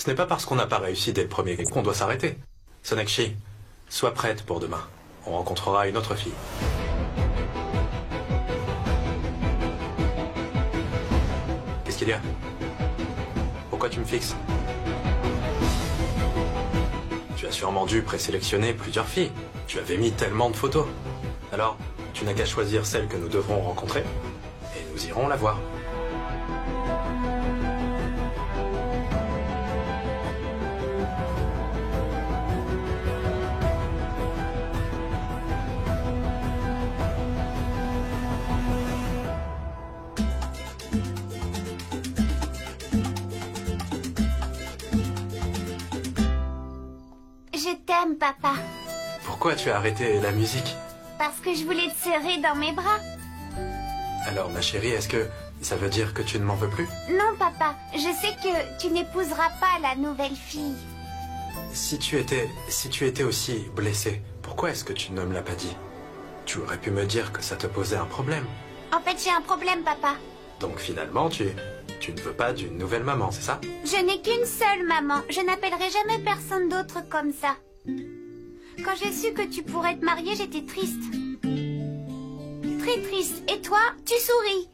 Ce n'est pas parce qu'on n'a pas réussi dès le premier qu'on doit s'arrêter. Sonakshi, sois prête pour demain. On rencontrera une autre fille. Qu'est-ce qu'il y a? Pourquoi tu me fixes? Tu as sûrement dû présélectionner plusieurs filles. Tu avais mis tellement de photos. Alors, tu n'as qu'à choisir celle que nous devrons rencontrer, et nous irons la voir. Je t'aime, papa. Pourquoi tu as arrêté la musique? Parce que je voulais te serrer dans mes bras. Alors, ma chérie, est-ce que ça veut dire que tu ne m'en veux plus? Non, papa. Je sais que tu n'épouseras pas la nouvelle fille. Si tu étais aussi blessé, pourquoi est-ce que tu ne me l'as pas dit? Tu aurais pu me dire que ça te posait un problème. En fait, j'ai un problème, papa. Donc finalement, tu ne veux pas d'une nouvelle maman, c'est ça? Je n'ai qu'une seule maman. Je n'appellerai jamais personne d'autre comme ça. Quand j'ai su que tu pourrais te marier, j'étais triste. Très triste. Et toi, tu souris.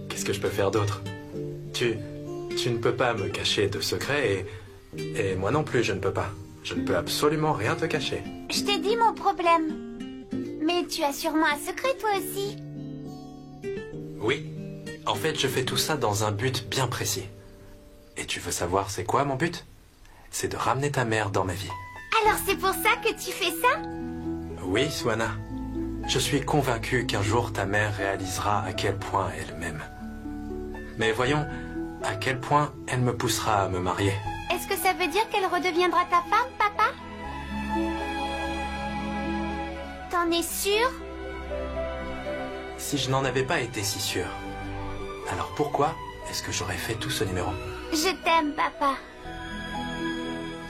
Qu'est-ce que je peux faire d'autre? Tu ne peux pas me cacher de secrets et moi non plus, je ne peux pas. Je ne peux absolument rien te cacher. Je t'ai dit mon problème. Mais tu as sûrement un secret, toi aussi. Oui. En fait, je fais tout ça dans un but bien précis. Et tu veux savoir c'est quoi mon but? C'est de ramener ta mère dans ma vie. Alors c'est pour ça que tu fais ça? Oui, Swana. Je suis convaincu qu'un jour ta mère réalisera à quel point elle m'aime. Mais voyons, à quel point elle me poussera à me marier. Est-ce que ça veut dire qu'elle redeviendra ta femme, papa? T'en es sûr? Si je n'en avais pas été si sûr, alors pourquoi est-ce que j'aurais fait tout ce numéro? Je t'aime, papa.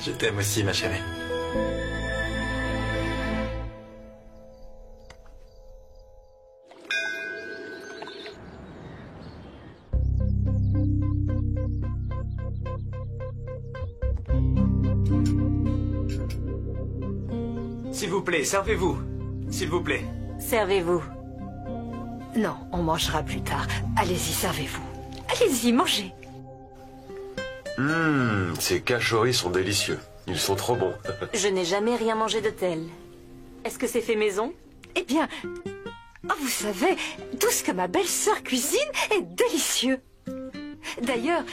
Je t'aime aussi, ma chérie. S'il vous plaît, servez-vous. S'il vous plaît. Servez-vous. Non, on mangera plus tard. Allez-y, servez-vous. Allez-y, mangez. Ces cachoris sont délicieux. Ils sont trop bons. Je n'ai jamais rien mangé de tel. Est-ce que c'est fait maison? Eh bien, vous savez, tout ce que ma belle-sœur cuisine est délicieux. D'ailleurs,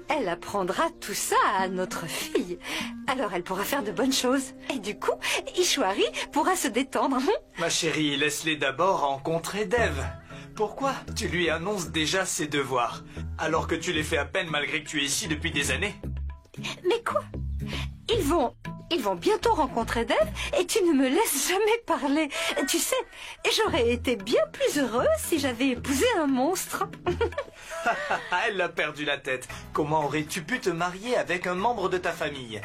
elle apprendra tout ça à notre fille. Alors elle pourra faire de bonnes choses. Et du coup, Ishwari pourra se détendre. Ma chérie, laisse-les d'abord rencontrer Dev. Pourquoi tu lui annonces déjà ses devoirs, alors que tu les fais à peine malgré que tu es ici depuis des années? Mais quoi? Ils vont bientôt rencontrer Dev et tu ne me laisses jamais parler. Tu sais, j'aurais été bien plus heureuse si j'avais épousé un monstre. Elle a perdu la tête. Comment aurais-tu pu te marier avec un membre de ta famille?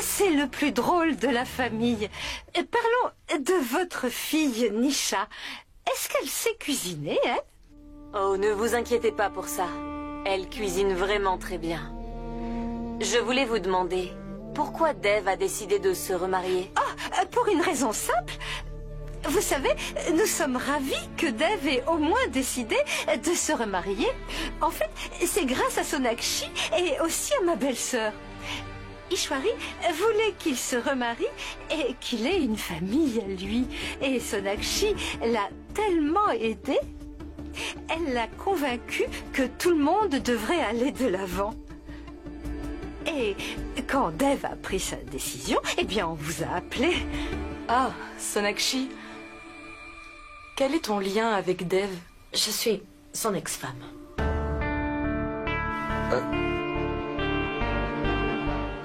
C'est le plus drôle de la famille. Parlons de votre fille, Nisha. Est-ce qu'elle sait cuisiner, hein? Oh, ne vous inquiétez pas pour ça. Elle cuisine vraiment très bien. Je voulais vous demander, pourquoi Dev a décidé de se remarier? Pour une raison simple. Vous savez, nous sommes ravis que Dev ait au moins décidé de se remarier. En fait, c'est grâce à Sonakshi et aussi à ma belle-sœur. Ishwari voulait qu'il se remarie et qu'il ait une famille à lui. Et Sonakshi l'a tellement aidé, elle l'a convaincu que tout le monde devrait aller de l'avant. Et quand Dev a pris sa décision, eh bien on vous a appelé. Ah, Sonakshi. Quel est ton lien avec Dev? Je suis son ex-femme.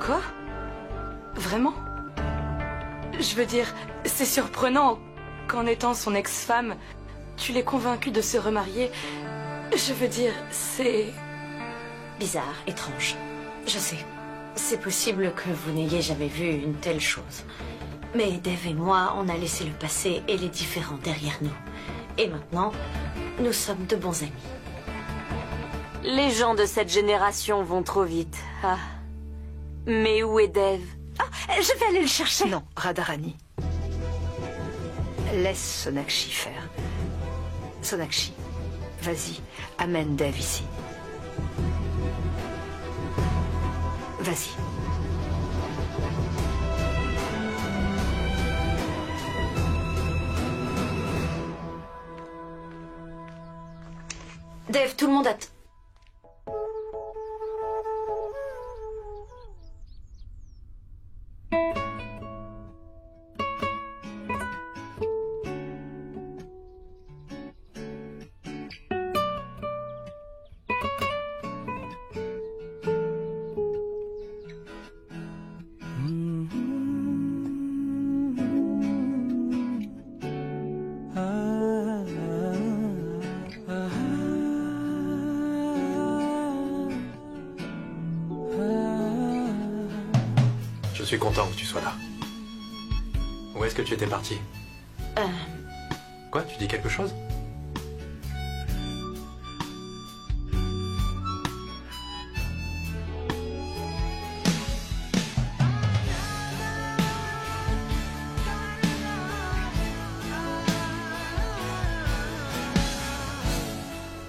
Quoi? Vraiment? Je veux dire, c'est surprenant qu'en étant son ex-femme, tu l'aies convaincue de se remarier. Je veux dire, c'est... Bizarre, étrange. Je sais. C'est possible que vous n'ayez jamais vu une telle chose. Mais Dev et moi, on a laissé le passé et les différends derrière nous. Et maintenant, nous sommes de bons amis. Les gens de cette génération vont trop vite. Ah. Mais où est Dev? Je vais aller le chercher. Non, Radharani. Laisse Sonakshi faire. Sonakshi, vas-y, amène Dev ici. Vas-y. Dev, tout le monde attend. Je suis content que tu sois là. Où est-ce que tu étais parti? Quoi? Tu dis quelque chose?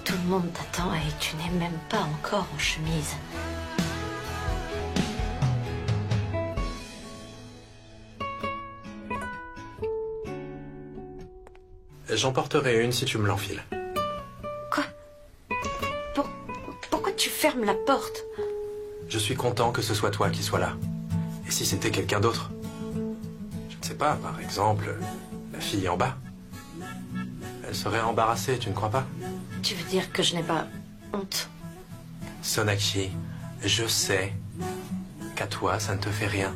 Tout le monde t'attend et tu n'es même pas encore en chemise. J'en porterai une si tu me l'enfiles. Quoi? Pourquoi tu fermes la porte? Je suis content que ce soit toi qui sois là. Et si c'était quelqu'un d'autre? Je ne sais pas, par exemple, la fille en bas. Elle serait embarrassée, tu ne crois pas? Tu veux dire que je n'ai pas honte? Sonakshi, je sais qu'à toi, ça ne te fait rien.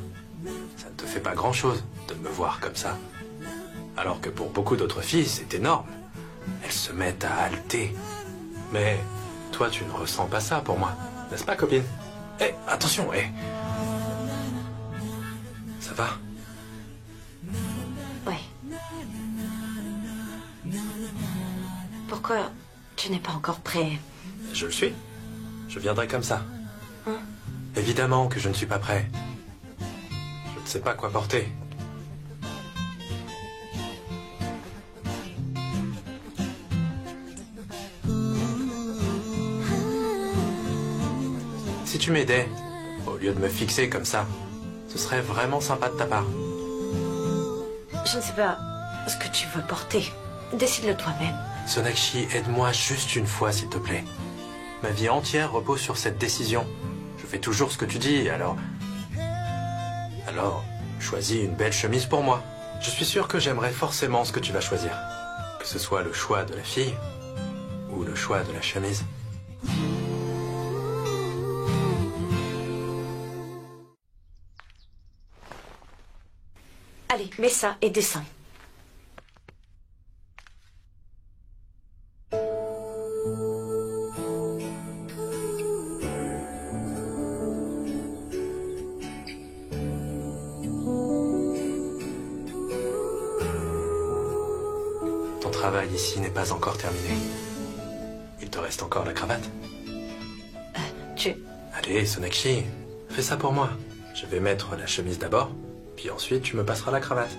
Ça ne te fait pas grand-chose de me voir comme ça. Alors que pour beaucoup d'autres filles, c'est énorme. Elles se mettent à halter. Mais toi, tu ne ressens pas ça pour moi. N'est-ce pas, copine? Hé, attention, hé. Ça va? Oui. Pourquoi tu n'es pas encore prêt? Je le suis. Je viendrai comme ça. Évidemment que je ne suis pas prêt. Je ne sais pas quoi porter. Si tu m'aidais, au lieu de me fixer comme ça, ce serait vraiment sympa de ta part. Je ne sais pas ce que tu veux porter. Décide-le toi-même. Sonakshi, aide-moi juste une fois, s'il te plaît. Ma vie entière repose sur cette décision. Je fais toujours ce que tu dis, alors... Alors, choisis une belle chemise pour moi. Je suis sûr que j'aimerais forcément ce que tu vas choisir. Que ce soit le choix de la fille ou le choix de la chemise. Allez, mets ça et descends. Ton travail ici n'est pas encore terminé. Il te reste encore la cravate. Allez, Sonakshi, fais ça pour moi. Je vais mettre la chemise d'abord, puis ensuite tu me passeras la cravate.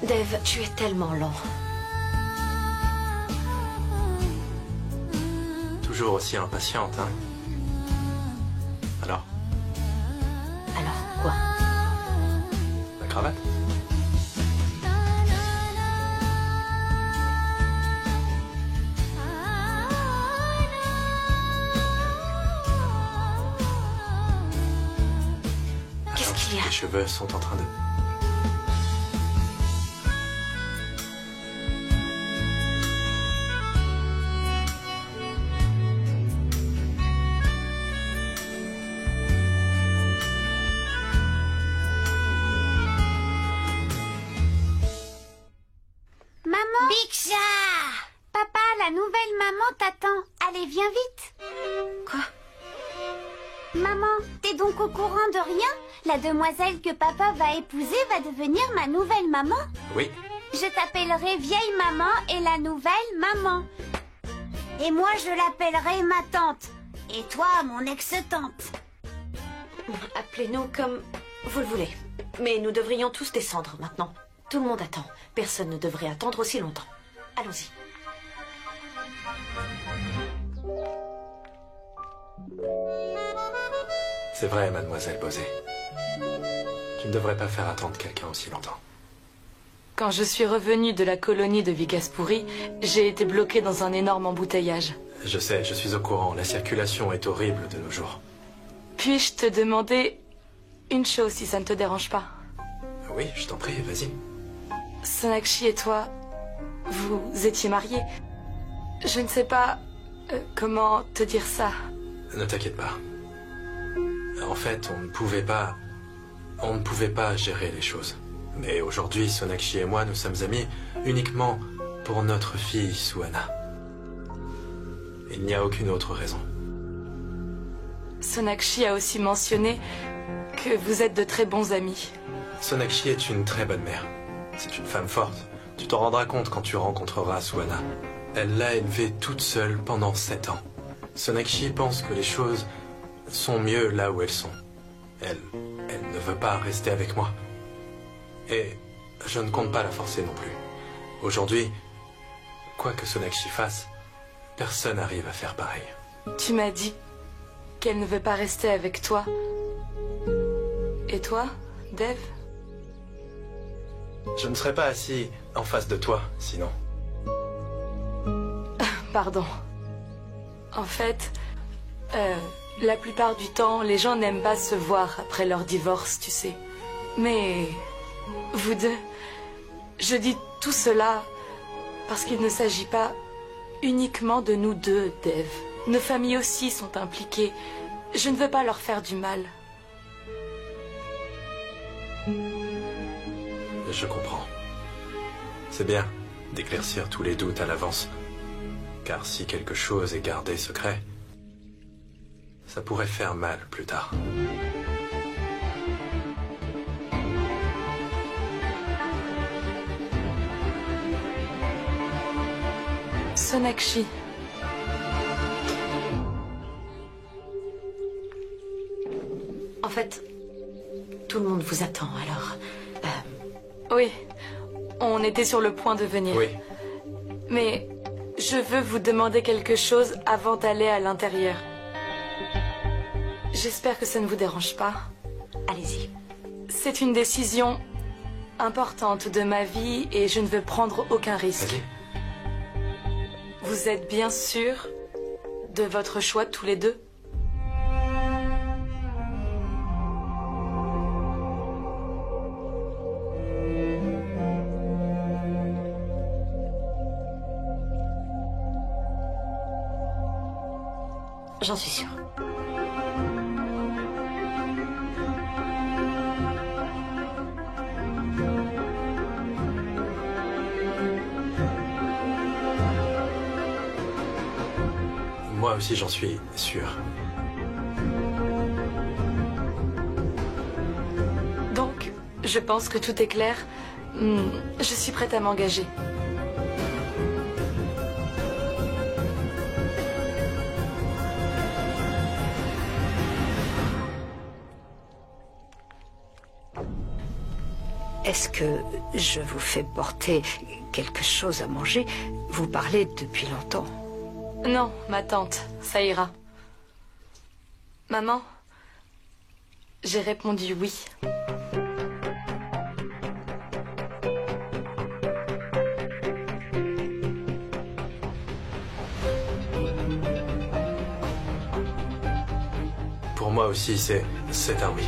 Dev, tu es tellement lent. Toujours aussi impatiente, hein? Alors, Alors, quoi? la cravate? Qu'est-ce qu'il y a? Les cheveux sont en train de... Biksha! Papa, la nouvelle maman t'attend. Allez, viens vite. Quoi? Maman, t'es donc au courant de rien? La demoiselle que papa va épouser va devenir ma nouvelle maman. Oui, Je t'appellerai vieille maman et la nouvelle maman. Et moi, je l'appellerai ma tante. Et toi, mon ex-tante. Appelez-nous comme vous le voulez. Mais nous devrions tous descendre maintenant. Tout le monde attend. Personne ne devrait attendre aussi longtemps. Allons-y. c'est vrai, mademoiselle Bosé. Tu ne devrais pas faire attendre quelqu'un aussi longtemps. Quand je suis revenue de la colonie de Vigaspuri, j'ai été bloquée dans un énorme embouteillage. Je sais, je suis au courant. La circulation est horrible de nos jours. Puis-je te demander une chose si ça ne te dérange pas? Oui, je t'en prie, vas-y. Sonakshi et toi, vous étiez mariés. Je ne sais pas comment te dire ça. Ne t'inquiète pas. En fait, on ne pouvait pas gérer les choses. Mais aujourd'hui, Sonakshi et moi, nous sommes amis uniquement pour notre fille Suhana. Il n'y a aucune autre raison. Sonakshi a aussi mentionné que vous êtes de très bons amis. Sonakshi est une très bonne mère. C'est une femme forte. Tu t'en rendras compte quand tu rencontreras Suhana. Elle l'a élevée toute seule pendant 7 ans. Sonakshi pense que les choses sont mieux là où elles sont. Elle ne veut pas rester avec moi. Et je ne compte pas la forcer non plus. Aujourd'hui, quoi que Sonakshi fasse, personne n'arrive à faire pareil. Tu m'as dit qu'elle ne veut pas rester avec toi. Et toi, Dev? Je ne serais pas assis en face de toi, sinon. Pardon. En fait, la plupart du temps, les gens n'aiment pas se voir après leur divorce, tu sais. Mais vous deux, je dis tout cela parce qu'il ne s'agit pas uniquement de nous deux, Dev. Nos familles aussi sont impliquées. Je ne veux pas leur faire du mal. Je comprends. C'est bien d'éclaircir tous les doutes à l'avance. Car si quelque chose est gardé secret, ça pourrait faire mal plus tard. Sonakshi. En fait, tout le monde vous attend, alors... Oui, on était sur le point de venir. Oui. Mais je veux vous demander quelque chose avant d'aller à l'intérieur. J'espère que ça ne vous dérange pas. Allez-y. C'est une décision importante de ma vie et je ne veux prendre aucun risque. Vas-y. Vous êtes bien sûrs de votre choix tous les deux? J'en suis sûre. Moi aussi, j'en suis sûr. Donc, je pense que tout est clair. Je suis prête à m'engager. Est-ce que je vous fais porter quelque chose à manger? Vous parlez depuis longtemps. Non, ma tante, ça ira. Maman, j'ai répondu oui. Pour moi aussi, c'est un oui.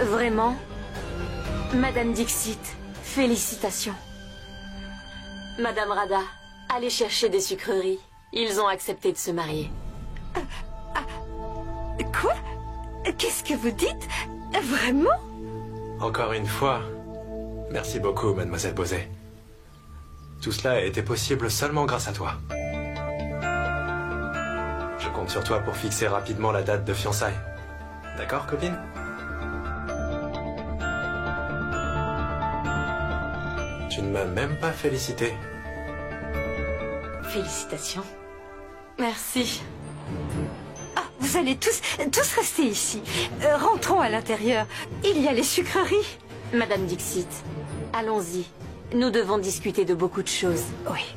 Vraiment? Madame Dixit, félicitations. Madame Radha, allez chercher des sucreries. Ils ont accepté de se marier. Quoi? Qu'est-ce que vous dites? Vraiment? Encore une fois, merci beaucoup, mademoiselle Bosé. Tout cela a été possible seulement grâce à toi. Je compte sur toi pour fixer rapidement la date de fiançailles. D'accord, copine? Tu ne m'as même pas félicité. Félicitations. Merci. Ah, vous allez tous rester ici. Rentrons à l'intérieur. Il y a les sucreries. Madame Dixit, allons-y. Nous devons discuter de beaucoup de choses. Oui.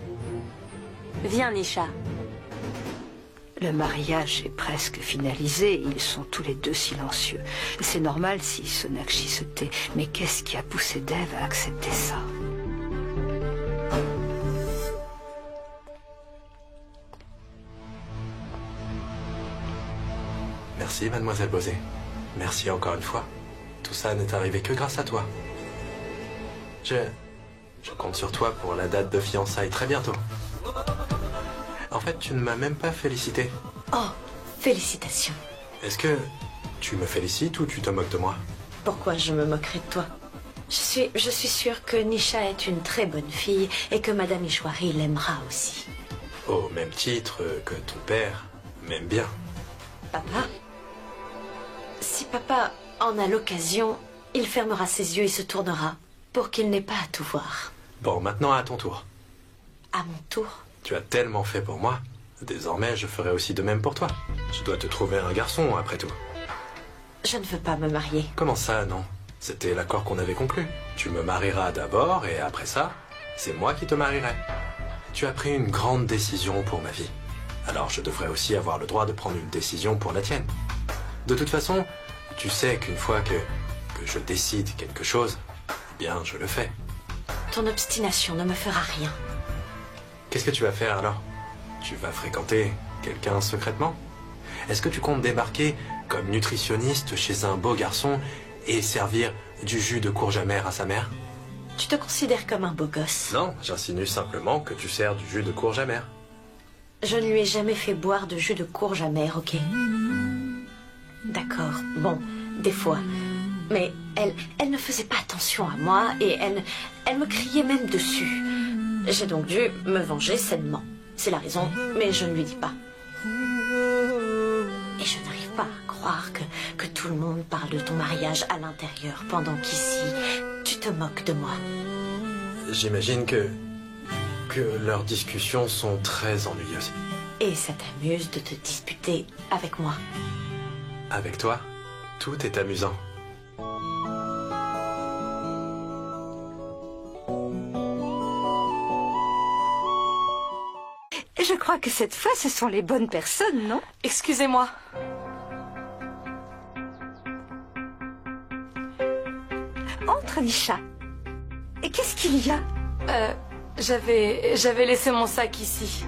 Viens, Nisha. Le mariage est presque finalisé. Ils sont tous les deux silencieux. C'est normal si Sonakshi se tait. Mais qu'est-ce qui a poussé Dev à accepter ça? Merci, mademoiselle Bosé. Merci encore une fois. Tout ça n'est arrivé que grâce à toi. Je compte sur toi pour la date de fiançailles très bientôt. En fait, tu ne m'as même pas félicité. Oh, félicitations. Est-ce que tu me félicites ou tu te moques de moi? Pourquoi je me moquerais de toi? Je suis sûre que Nisha est une très bonne fille et que Madame Ishwari l'aimera aussi. Au même titre que ton père m'aime bien. Papa? Si papa en a l'occasion, il fermera ses yeux et se tournera pour qu'il n'ait pas à tout voir. Bon, maintenant à ton tour. À mon tour? Tu as tellement fait pour moi. Désormais, je ferai aussi de même pour toi. Je dois te trouver un garçon, après tout. Je ne veux pas me marier. Comment ça, non? C'était l'accord qu'on avait conclu. Tu me marieras d'abord et après ça, c'est moi qui te marierai. Tu as pris une grande décision pour ma vie. Alors je devrais aussi avoir le droit de prendre une décision pour la tienne. De toute façon, tu sais qu'une fois que je décide quelque chose, eh bien, je le fais. Ton obstination ne me fera rien. Qu'est-ce que tu vas faire alors? Tu vas fréquenter quelqu'un secrètement? Est-ce que tu comptes débarquer comme nutritionniste chez un beau garçon et servir du jus de courge amère à sa mère? Tu te considères comme un beau gosse? Non, j'insinue simplement que tu sers du jus de courge amère. Je ne lui ai jamais fait boire de jus de courge amère, ok? D'accord, bon, des fois. Mais elle ne faisait pas attention à moi et elle me criait même dessus. J'ai donc dû me venger sainement. C'est la raison, mais je ne lui dis pas. Et je n'arrive pas à croire que tout le monde parle de ton mariage à l'intérieur, pendant qu'ici, tu te moques de moi. J'imagine que leurs discussions sont très ennuyeuses. Et ça t'amuse de te disputer avec moi? Avec toi, tout est amusant. Je crois que cette fois, ce sont les bonnes personnes, non? Excusez-moi. Entre, Nisha. Et qu'est-ce qu'il y a? J'avais laissé mon sac ici.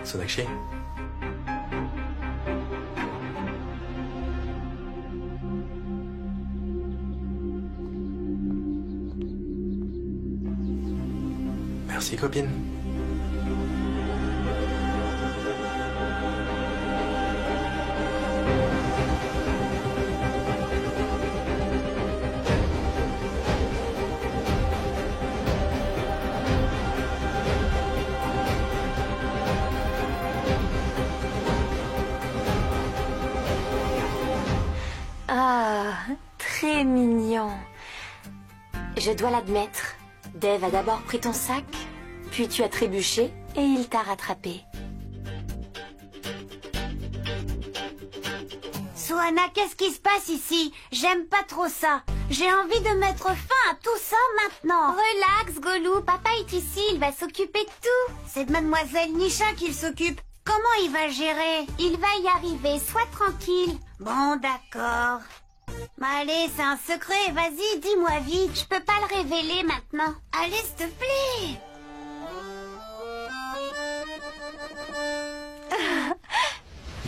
Sonakshi? Merci, copine. Ah, très mignon. Je dois l'admettre. Dev a d'abord pris ton sac, puis tu as trébuché et il t'a rattrapé. Suhana, qu'est-ce qui se passe ici? J'aime pas trop ça. J'ai envie de mettre fin à tout ça maintenant. Relax, Golou. Papa est ici, il va s'occuper de tout. C'est de mademoiselle Nisha qu'il s'occupe. Comment il va gérer? Il va y arriver, sois tranquille. Bon, d'accord. Allez, c'est un secret, vas-y, dis-moi vite. Je peux pas le révéler maintenant. Allez, s'il te plaît.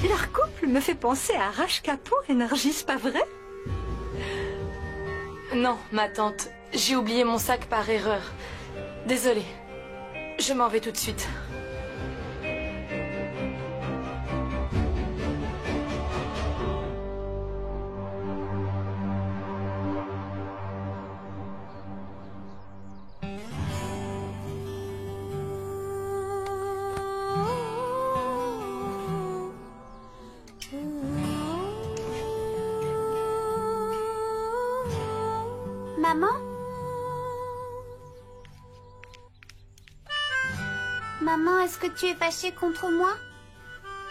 Leur couple me fait penser à Raj Kapoor et Nargis, pas vrai? Non, ma tante. J'ai oublié mon sac par erreur. Désolée. Je m'en vais tout de suite. Maman? Maman, est-ce que tu es fâchée contre moi?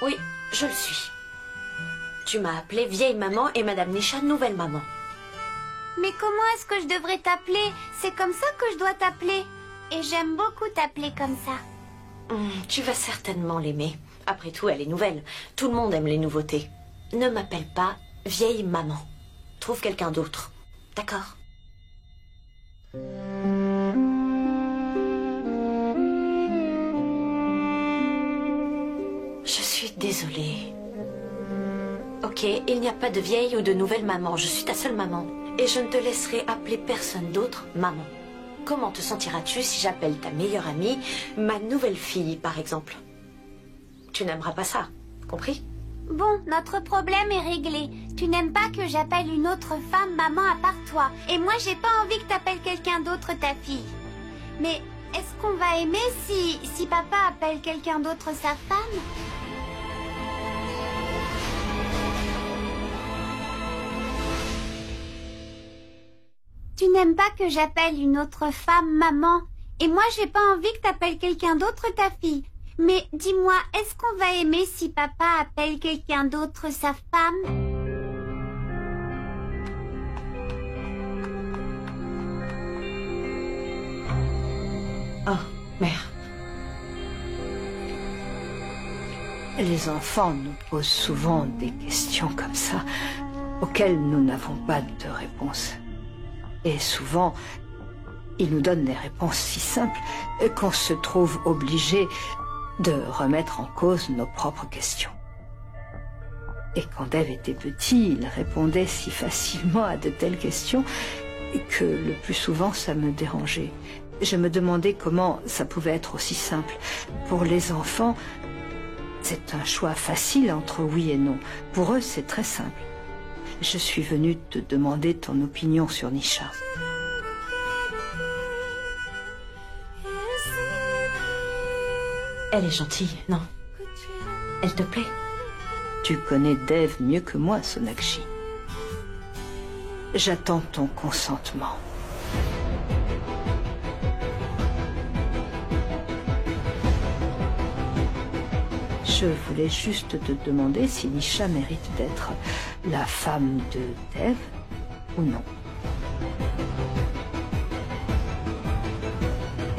Oui, je le suis. Tu m'as appelée vieille maman et Madame Nisha nouvelle maman. Mais comment est-ce que je devrais t'appeler? C'est comme ça que je dois t'appeler. Et j'aime beaucoup t'appeler comme ça. Tu vas certainement l'aimer. Après tout, elle est nouvelle. Tout le monde aime les nouveautés. Ne m'appelle pas vieille maman. Trouve quelqu'un d'autre. D'accord? Je suis désolée. Ok, il n'y a pas de vieille ou de nouvelle maman. Je suis ta seule maman. Et je ne te laisserai appeler personne d'autre maman. Comment te sentiras-tu si j'appelle ta meilleure amie ma nouvelle fille, par exemple? Tu n'aimeras pas ça, compris? Bon, notre problème est réglé. Tu n'aimes pas que j'appelle une autre femme maman à part toi. Et moi, j'ai pas envie que t'appelles quelqu'un d'autre ta fille. Mais est-ce qu'on va aimer si papa appelle quelqu'un d'autre sa femme? Tu n'aimes pas que j'appelle une autre femme maman. Et moi, j'ai pas envie que t'appelles quelqu'un d'autre ta fille. Mais dis-moi, est-ce qu'on va aimer si papa appelle quelqu'un d'autre sa femme? Oh, merde. Les enfants nous posent souvent des questions comme ça, auxquelles nous n'avons pas de réponse. Et souvent, ils nous donnent des réponses si simples qu'on se trouve obligé de remettre en cause nos propres questions. Et quand Dave était petit, il répondait si facilement à de telles questions que le plus souvent ça me dérangeait. Je me demandais comment ça pouvait être aussi simple. Pour les enfants, c'est un choix facile entre oui et non. Pour eux, c'est très simple. Je suis venue te demander ton opinion sur Nisha. Elle est gentille, non? Elle te plaît? Tu connais Dave mieux que moi, Sonakshi. J'attends ton consentement. Je voulais juste te demander si Nisha mérite d'être la femme de Dave ou non.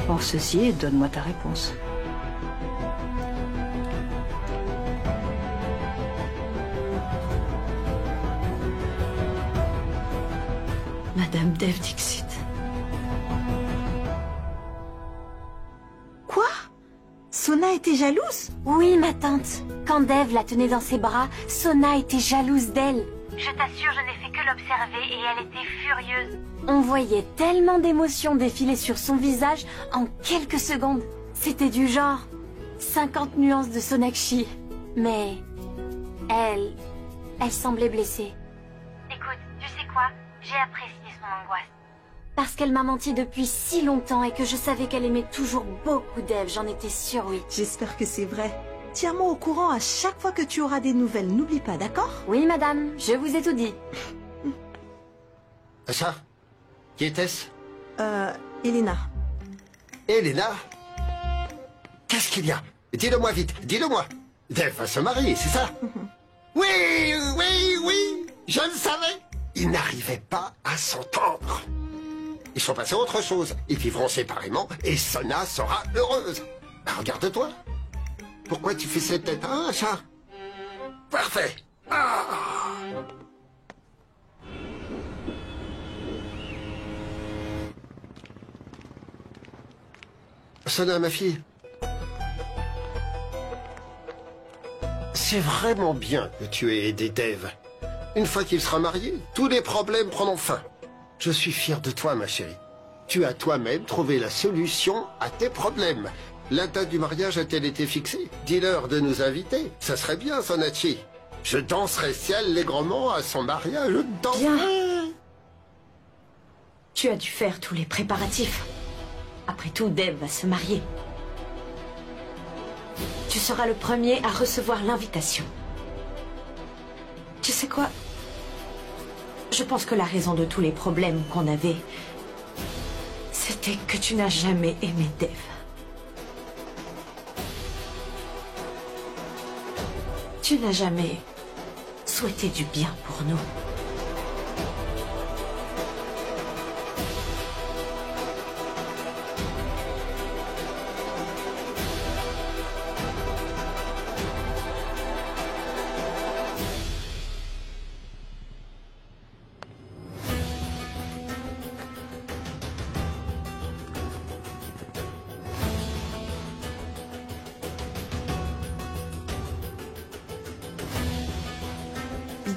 Pense-y et donne-moi ta réponse. Madame Dave Dixit. Quoi? Sona était jalouse? Oui, ma tante. Quand Dave la tenait dans ses bras, Sona était jalouse d'elle. Je t'assure, je n'ai fait que l'observer et elle était furieuse. On voyait tellement d'émotions défiler sur son visage en quelques secondes. C'était du genre 50 nuances de Sonakshi. Mais elle semblait blessée. Écoute, tu sais quoi? J'ai apprécié son angoisse. Parce qu'elle m'a menti depuis si longtemps et que je savais qu'elle aimait toujours beaucoup Dave, j'en étais sûre, oui. J'espère que c'est vrai. Tiens-moi au courant à chaque fois que tu auras des nouvelles, n'oublie pas, d'accord? Oui, madame, je vous ai tout dit. Ça? Qui était-ce? Elena. Elena? Qu'est-ce qu'il y a? Dis-le-moi vite, dis-le-moi. Dave va se marier, c'est ça? Oui, oui, oui, je le savais. Ils n'arrivaient pas à s'entendre. Ils sont passés à autre chose. Ils vivront séparément et Sona sera heureuse. Ben, regarde-toi. Pourquoi tu fais cette tête, hein, ça? Parfait. Ah. Sona, ma fille. C'est vraiment bien que tu aies aidé Dave. Une fois qu'il sera marié, tous les problèmes prendront fin. Je suis fier de toi, ma chérie. Tu as toi-même trouvé la solution à tes problèmes. La date du mariage a-t-elle été fixée? Dis-leur de nous inviter. Ça serait bien, Sonachi. Je danserai si allègrement à son mariage. Je danserai. Bien. Tu as dû faire tous les préparatifs. Après tout, Dev va se marier. Tu seras le premier à recevoir l'invitation. Tu sais quoi? Je pense que la raison de tous les problèmes qu'on avait, c'était que tu n'as jamais aimé Dev. Tu n'as jamais souhaité du bien pour nous.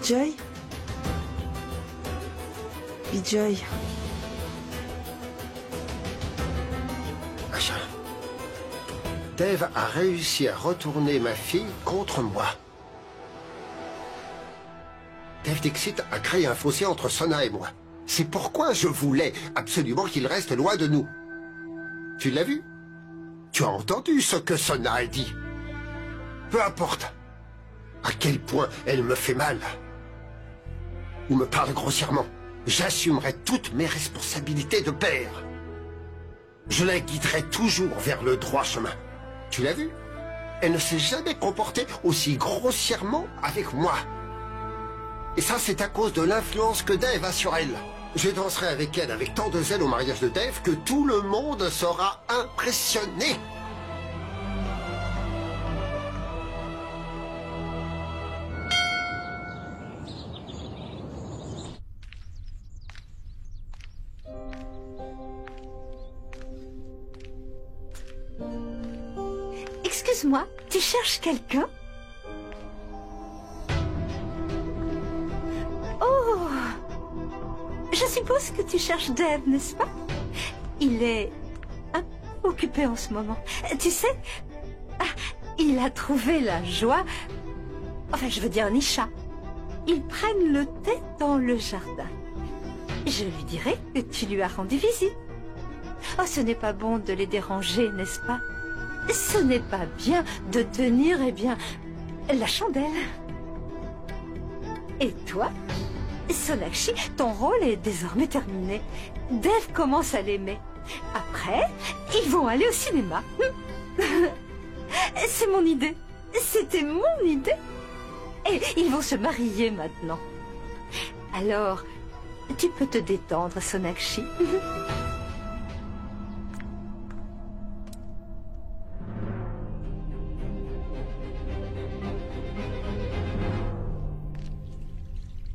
Bijoy? Bijoy. Machin. Dev a réussi à retourner ma fille contre moi. Dev Dixit a créé un fossé entre Sona et moi. C'est pourquoi je voulais absolument qu'il reste loin de nous. Tu l'as vu? Tu as entendu ce que Sona a dit? Peu importe à quel point elle me fait mal ou me parle grossièrement, j'assumerai toutes mes responsabilités de père. Je la guiderai toujours vers le droit chemin. Tu l'as vu? Elle ne s'est jamais comportée aussi grossièrement avec moi. Et ça, c'est à cause de l'influence que Dev a sur elle. Je danserai avec elle avec tant de zèle au mariage de Dev que tout le monde sera impressionné. Excuse-moi, tu cherches quelqu'un? Oh! Je suppose que tu cherches Dev, n'est-ce pas? Il est un peu occupé en ce moment. Tu sais, il a trouvé la joie... Enfin, je veux dire Nisha. Ils prennent le thé dans le jardin. Je lui dirai que tu lui as rendu visite. Oh, ce n'est pas bon de les déranger, n'est-ce pas? Ce n'est pas bien de tenir, eh bien, la chandelle. Et toi, Sonakshi, ton rôle est désormais terminé. Dev commence à l'aimer. Après, ils vont aller au cinéma. C'est mon idée. C'était mon idée. Et ils vont se marier maintenant. Alors, tu peux te détendre, Sonakshi.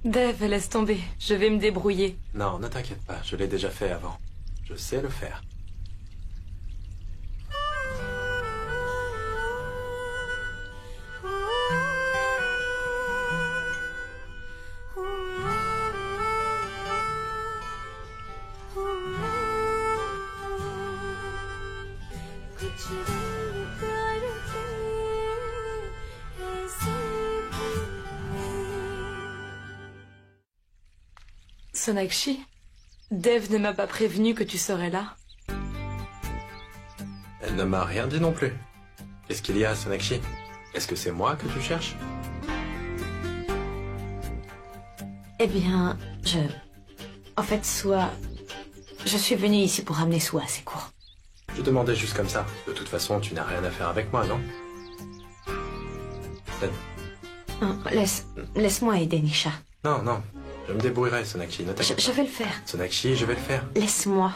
Dev, laisse tomber. Je vais me débrouiller. Non, ne t'inquiète pas, je l'ai déjà fait avant. Je sais le faire. Sonakshi, Dev ne m'a pas prévenu que tu serais là. Elle ne m'a rien dit non plus. Qu'est-ce qu'il y a, Sonakshi? Est-ce que c'est moi que tu cherches? Eh bien, En fait, Sua... Je suis venue ici pour ramener Sua à ses cours. Je demandais juste comme ça. De toute façon, tu n'as rien à faire avec moi, non? Laisse-moi aider Nisha. Non, non. Je me débrouillerai, Sonakshi, ne t'inquiète pas. Je vais le faire. Sonakshi, je vais le faire. Laisse-moi.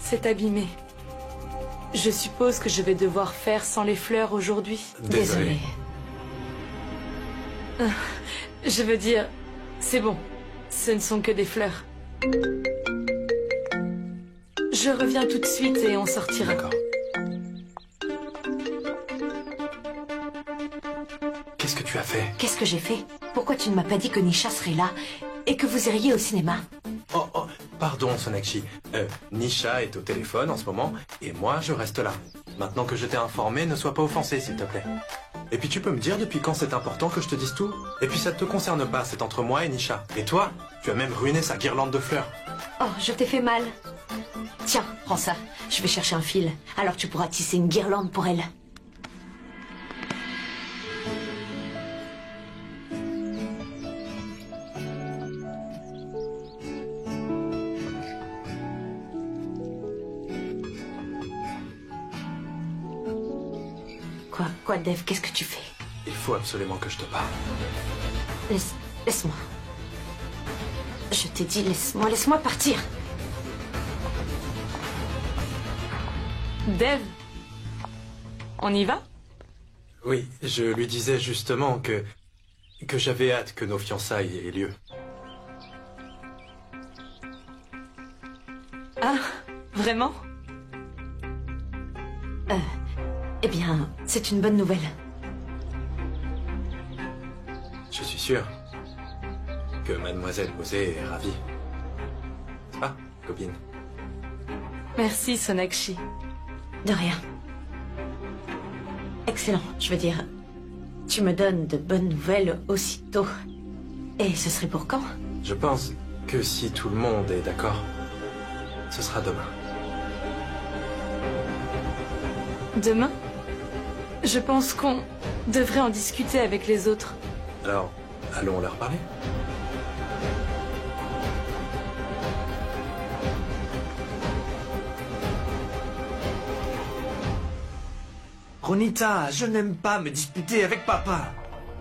C'est abîmé. Je suppose que je vais devoir faire sans les fleurs aujourd'hui. Désolée. Je veux dire, c'est bon. Ce ne sont que des fleurs. Je reviens tout de suite et on sortira. D'accord. Qu'est-ce que tu tu as fait? Qu'est-ce que j'ai fait? Pourquoi tu ne m'as pas dit que Nisha serait là et que vous iriez au cinéma? Oh, pardon, Sonakshi. Nisha est au téléphone en ce moment, et moi, je reste là. Maintenant que je t'ai informé, ne sois pas offensé, s'il te plaît. Et puis tu peux me dire depuis quand c'est important que je te dise tout? Et puis ça te concerne pas, c'est entre moi et Nisha. Et toi, tu as même ruiné sa guirlande de fleurs. Oh, je t'ai fait mal. Tiens, prends ça. Je vais chercher un fil. Alors tu pourras tisser une guirlande pour elle. Quoi, Dev? Qu'est-ce que tu fais? Il faut absolument que je te parle. Laisse-moi. Je t'ai dit, laisse-moi partir. Dev, on y va? Oui, je lui disais justement que j'avais hâte que nos fiançailles aient lieu. Ah, vraiment? Eh bien, c'est une bonne nouvelle. Je suis sûr que Mademoiselle Bosé est ravie. Ah, copine. Merci, Sonakshi. De rien. Excellent, je veux dire, tu me donnes de bonnes nouvelles aussitôt. Et ce serait pour quand? Je pense que si tout le monde est d'accord, ce sera demain. Demain? Je pense qu'on devrait en discuter avec les autres. Alors, allons leur parler? Ronita, je n'aime pas me disputer avec papa.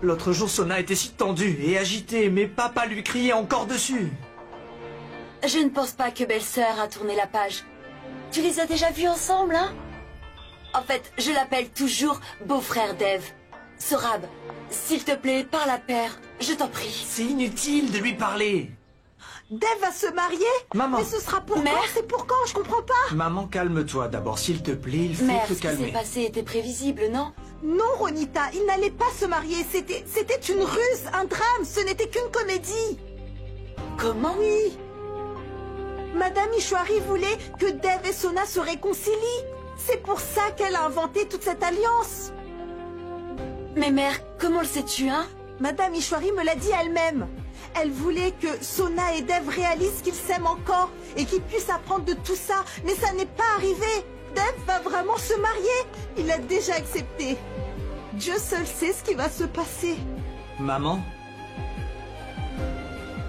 L'autre jour, Sona était si tendue et agitée, mais papa lui criait encore dessus. Je ne pense pas que belle-sœur a tourné la page. Tu les as déjà vus ensemble, hein? En fait, je l'appelle toujours beau-frère Dev. Sorab, s'il te plaît, parle à père, je t'en prie. C'est inutile de lui parler. Dev va se marier? Maman. Mais ce sera pour Mère. quand? C'est pour quand? Je comprends pas. Maman, calme-toi d'abord, s'il te plaît, il faut Mère, te ce qui s'est calmer. passé était prévisible, non? Non, Ronita, il n'allait pas se marier. C'était une ruse, un drame. Ce n'était qu'une comédie. Comment? Oui. Madame Ishwari voulait que Dev et Sona se réconcilient. C'est pour ça qu'elle a inventé toute cette alliance. Mais mère, comment le sais-tu, hein? Madame Ishwari me l'a dit elle-même. Elle voulait que Sona et Dev réalisent qu'ils s'aiment encore et qu'ils puissent apprendre de tout ça. Mais ça n'est pas arrivé. Dev va vraiment se marier. Il a déjà accepté. Dieu seul sait ce qui va se passer. Maman,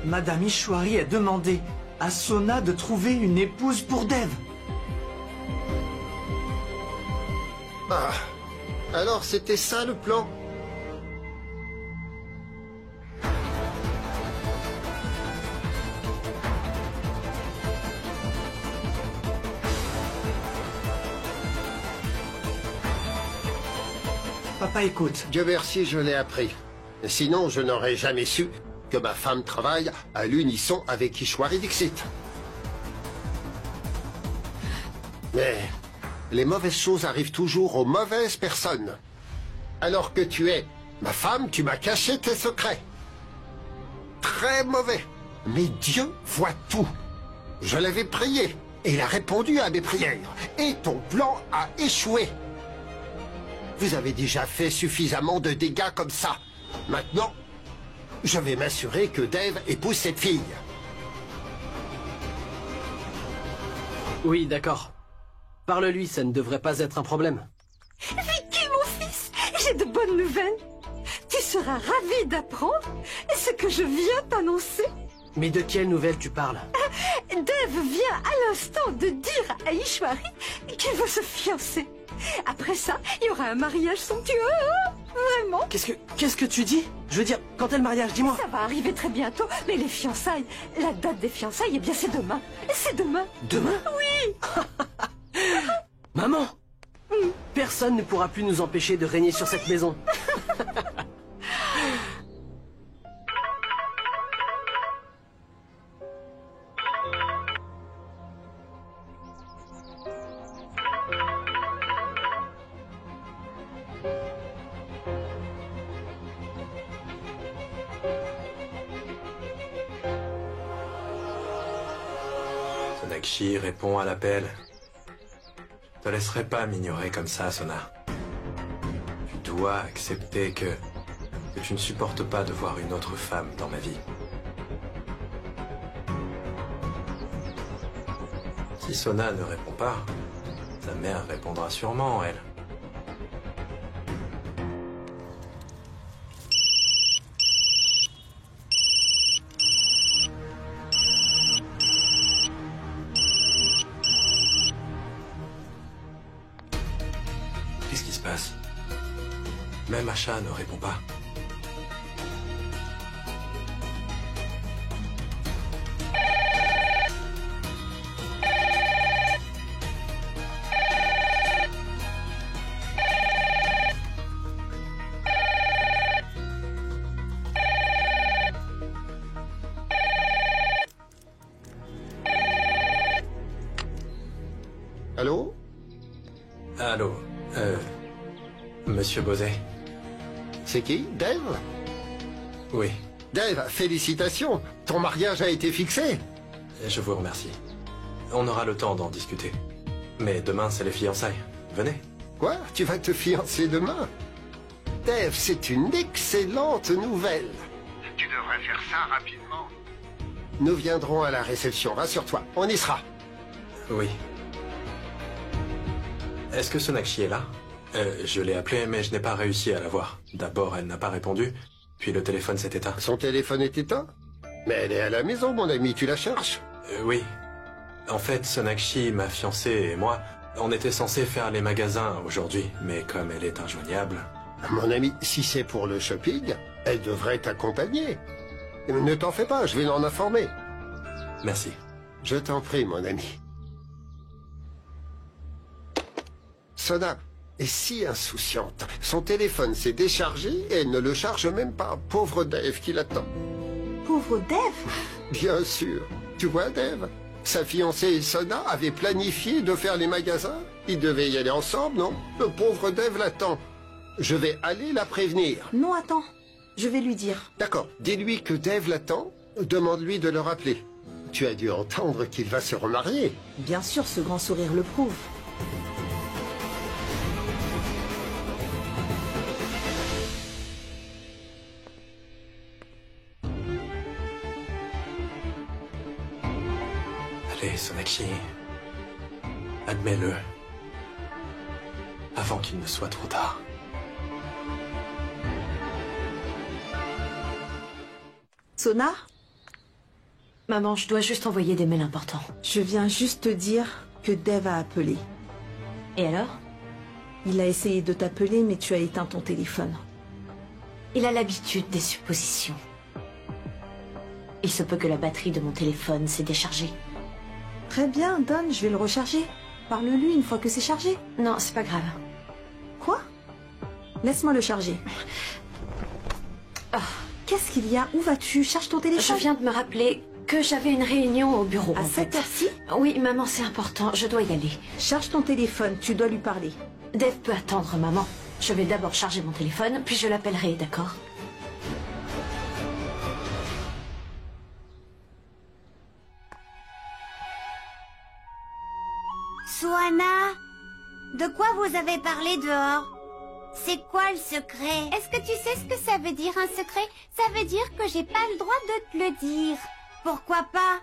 Madame Ishwari a demandé à Sona de trouver une épouse pour Dev. Ah, alors c'était ça le plan? Papa, écoute. Dieu merci, je l'ai appris. Sinon, je n'aurais jamais su que ma femme travaille à l'unisson avec Ishwari Dixit. Mais les mauvaises choses arrivent toujours aux mauvaises personnes. Alors que tu es ma femme, tu m'as caché tes secrets. Très mauvais. Mais Dieu voit tout. Je l'avais prié et il a répondu à mes prières. Et ton plan a échoué. Vous avez déjà fait suffisamment de dégâts comme ça. Maintenant, je vais m'assurer que Dev épouse cette fille. Oui, d'accord. Parle-lui, ça ne devrait pas être un problème. Vicky, mon fils, j'ai de bonnes nouvelles. Tu seras ravi d'apprendre ce que je viens t'annoncer. Mais de quelle nouvelle tu parles? Dev vient à l'instant de dire à Ishwari qu'il veut se fiancer. Après ça, il y aura un mariage somptueux. Vraiment. Qu'est-ce que tu dis? Je veux dire, quand est le mariage, dis-moi. Ça va arriver très bientôt, mais les fiançailles, la date des fiançailles, eh bien c'est demain. C'est demain. Demain? Oui. Maman, personne ne pourra plus nous empêcher de régner sur cette maison. Sonakshi, réponds à l'appel. Je te laisserai pas m'ignorer comme ça, Sona. Tu dois accepter que tu ne supportes pas de voir une autre femme dans ma vie. Si Sona ne répond pas, sa mère répondra sûrement, elle. Qu'est-ce qui se passe? Même Asha ne répond pas. Allô? Allô, Monsieur Bozet? C'est qui? Dave? Oui, Dave, félicitations! Ton mariage a été fixé! je vous remercie. On aura le temps d'en discuter. Mais demain, c'est les fiançailles. Venez. Quoi? Tu vas te fiancer demain? Dave, c'est une excellente nouvelle. Tu devrais faire ça rapidement. Nous viendrons à la réception, rassure-toi, on y sera. Oui. Est-ce que Sonakshi est là? Je l'ai appelée, mais je n'ai pas réussi à la voir. D'abord, elle n'a pas répondu, puis le téléphone s'est éteint. Son téléphone est éteint? Mais elle est à la maison, mon ami, tu la cherches? Oui. En fait, Sonakshi, ma fiancée et moi, on était censés faire les magasins aujourd'hui, mais comme elle est injoignable... Mon ami, si c'est pour le shopping, elle devrait t'accompagner. Ne t'en fais pas, je vais l'en informer. Merci. Je t'en prie, mon ami. Sona est si insouciante. Son téléphone s'est déchargé et elle ne le charge même pas. Pauvre Dave qui l'attend. Pauvre Dave? Bien sûr. Tu vois, Dave, sa fiancée Sona avait planifié de faire les magasins. Ils devaient y aller ensemble, non? Le pauvre Dave l'attend. Je vais aller la prévenir. Non, attends. Je vais lui dire. D'accord. Dis-lui que Dave l'attend. Demande-lui de le rappeler. Tu as dû entendre qu'il va se remarier. Bien sûr, ce grand sourire le prouve. Allez, Sonakshi. Admets-le. Avant qu'il ne soit trop tard. Sona? Maman, je dois juste envoyer des mails importants. Je viens juste te dire que Dave a appelé. Et alors? Il a essayé de t'appeler, mais tu as éteint ton téléphone. Il a l'habitude des suppositions. Il se peut que la batterie de mon téléphone s'est déchargée. Très bien, Don, je vais le recharger. Parle-lui une fois que c'est chargé. Non, c'est pas grave. Quoi? Laisse-moi le charger. Oh. Qu'est-ce qu'il y a? Où vas-tu? Charge ton téléphone. Je viens de me rappeler que j'avais une réunion au bureau. À cette heure-ci? Oui, maman, c'est important. Je dois y aller. Charge ton téléphone, tu dois lui parler. Dave peut attendre, maman. Je vais d'abord charger mon téléphone, puis je l'appellerai, d'accord? Suana, de quoi vous avez parlé dehors? C'est quoi le secret? Est-ce que tu sais ce que ça veut dire un secret? Ça veut dire que j'ai pas le droit de te le dire. Pourquoi pas?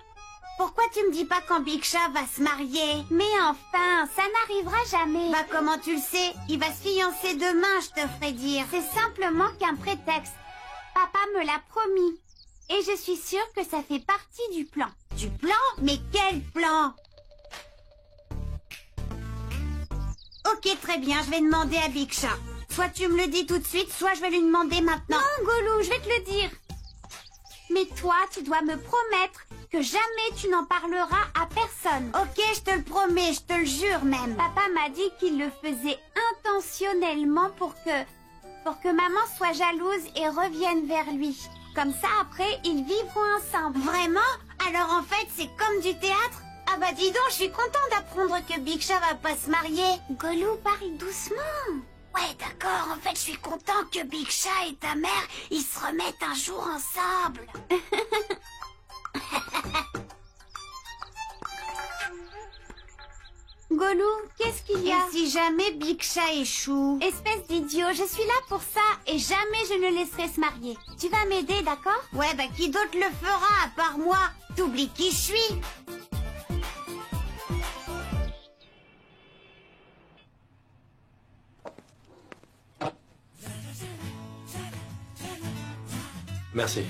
Pourquoi tu me dis pas quand Big Shah va se marier? Mais enfin, ça n'arrivera jamais. Bah comment tu le sais? Il va se fiancer demain, je te ferai dire. C'est simplement qu'un prétexte. Papa me l'a promis. Et je suis sûre que ça fait partie du plan. Du plan? Mais quel plan? Ok, très bien, je vais demander à Big Shah. Soit tu me le dis tout de suite, soit je vais lui demander maintenant. Non, Golou, je vais te le dire. Mais toi, tu dois me promettre que jamais tu n'en parleras à personne. Ok, je te le promets, je te le jure même. Papa m'a dit qu'il le faisait intentionnellement pour que maman soit jalouse et revienne vers lui. Comme ça, après, ils vivront ensemble. Vraiment? Alors en fait, c'est comme du théâtre? Ah bah dis donc, je suis content d'apprendre que Big Shah va pas se marier. Golou, parle doucement. Ouais, d'accord, en fait, je suis content que Big Shah et ta mère, ils se remettent un jour ensemble. Golou, qu'est-ce qu'il y a? Et si jamais Big Chat échoue? Espèce d'idiot, je suis là pour ça et jamais je ne le laisserai se marier. Tu vas m'aider, d'accord? Ouais, bah qui d'autre le fera à part moi? T'oublies qui je suis? Merci.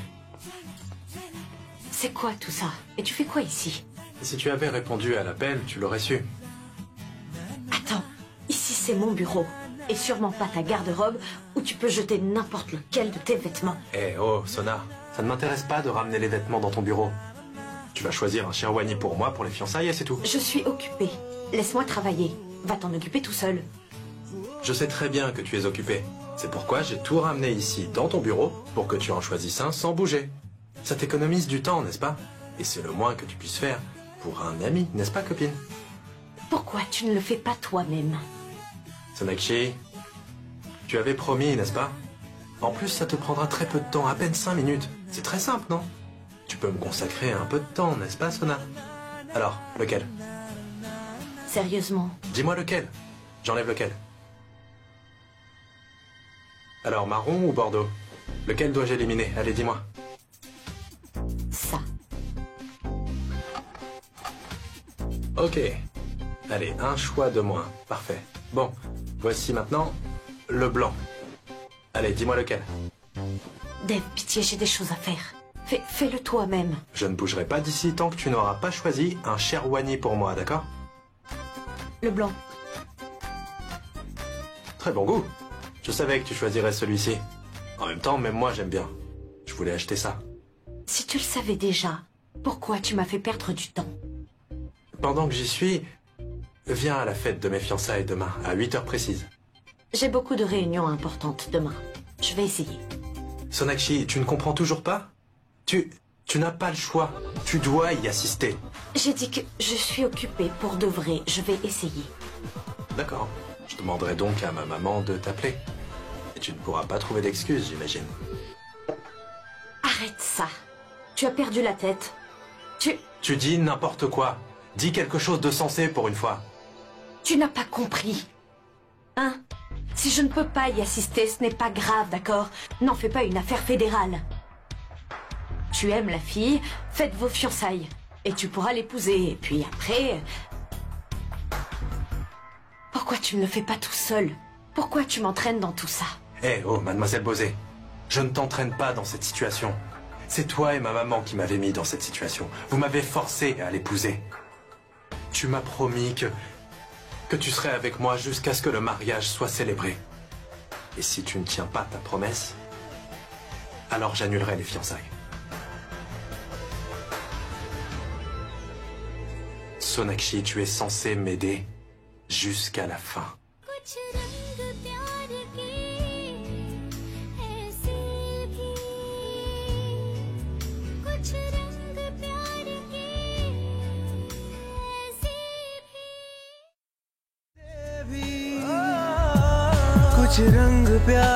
C'est quoi tout ça? Et tu fais quoi ici? Si tu avais répondu à l'appel, tu l'aurais su. Attends, ici c'est mon bureau. Et sûrement pas ta garde-robe où tu peux jeter n'importe lequel de tes vêtements. Eh oh, Sona, ça ne m'intéresse pas de ramener les vêtements dans ton bureau. Tu vas choisir un sherwani pour moi pour les fiançailles et c'est tout. Je suis occupée. Laisse-moi travailler. Va t'en occuper tout seul. Je sais très bien que tu es occupé. C'est pourquoi j'ai tout ramené ici dans ton bureau pour que tu en choisisses un sans bouger. Ça t'économise du temps, n'est-ce pas? Et c'est le moins que tu puisses faire pour un ami, n'est-ce pas, copine? Pourquoi tu ne le fais pas toi-même? Sonakshi, tu avais promis, n'est-ce pas? En plus, ça te prendra très peu de temps, à peine 5 minutes. C'est très simple, non? Tu peux me consacrer un peu de temps, n'est-ce pas, Sona? Alors, lequel? Sérieusement? Dis-moi lequel. J'enlève lequel? Alors, marron ou bordeaux? Lequel dois-je éliminer? Allez, dis-moi. Ça. Ok. Allez, un choix de moins. Parfait. Bon, voici maintenant le blanc. Allez, dis-moi lequel. Dave, pitié, j'ai des choses à faire. Fais-le toi-même. Je ne bougerai pas d'ici tant que tu n'auras pas choisi un sherwani pour moi, d'accord? Le blanc. Très bon goût. Je savais que tu choisirais celui-ci. En même temps, même moi, j'aime bien. Je voulais acheter ça. Si tu le savais déjà, pourquoi tu m'as fait perdre du temps? Pendant que j'y suis, viens à la fête de mes fiançailles demain, à 8 heures précises. J'ai beaucoup de réunions importantes demain. Je vais essayer. Sonakshi, tu ne comprends toujours pas? Tu n'as pas le choix. Tu dois y assister. J'ai dit que je suis occupée pour de vrai. Je vais essayer. D'accord. Je demanderai donc à ma maman de t'appeler. Et tu ne pourras pas trouver d'excuses, j'imagine. Arrête ça. Tu as perdu la tête. Tu dis n'importe quoi. Dis quelque chose de sensé pour une fois. Tu n'as pas compris. Hein? Si je ne peux pas y assister, ce n'est pas grave, d'accord? N'en fais pas une affaire fédérale. Tu aimes la fille, faites vos fiançailles. Et tu pourras l'épouser. Et puis après... Pourquoi tu ne le fais pas tout seul? Pourquoi tu m'entraînes dans tout ça? Eh oh, mademoiselle Bosé. Je ne t'entraîne pas dans cette situation. C'est toi et ma maman qui m'avez mis dans cette situation. Vous m'avez forcé à l'épouser. Tu m'as promis que tu serais avec moi jusqu'à ce que le mariage soit célébré. Et si tu ne tiens pas ta promesse, alors j'annulerai les fiançailles. Sonakshi, tu es censé m'aider jusqu'à la fin. कुछ रंग प्यार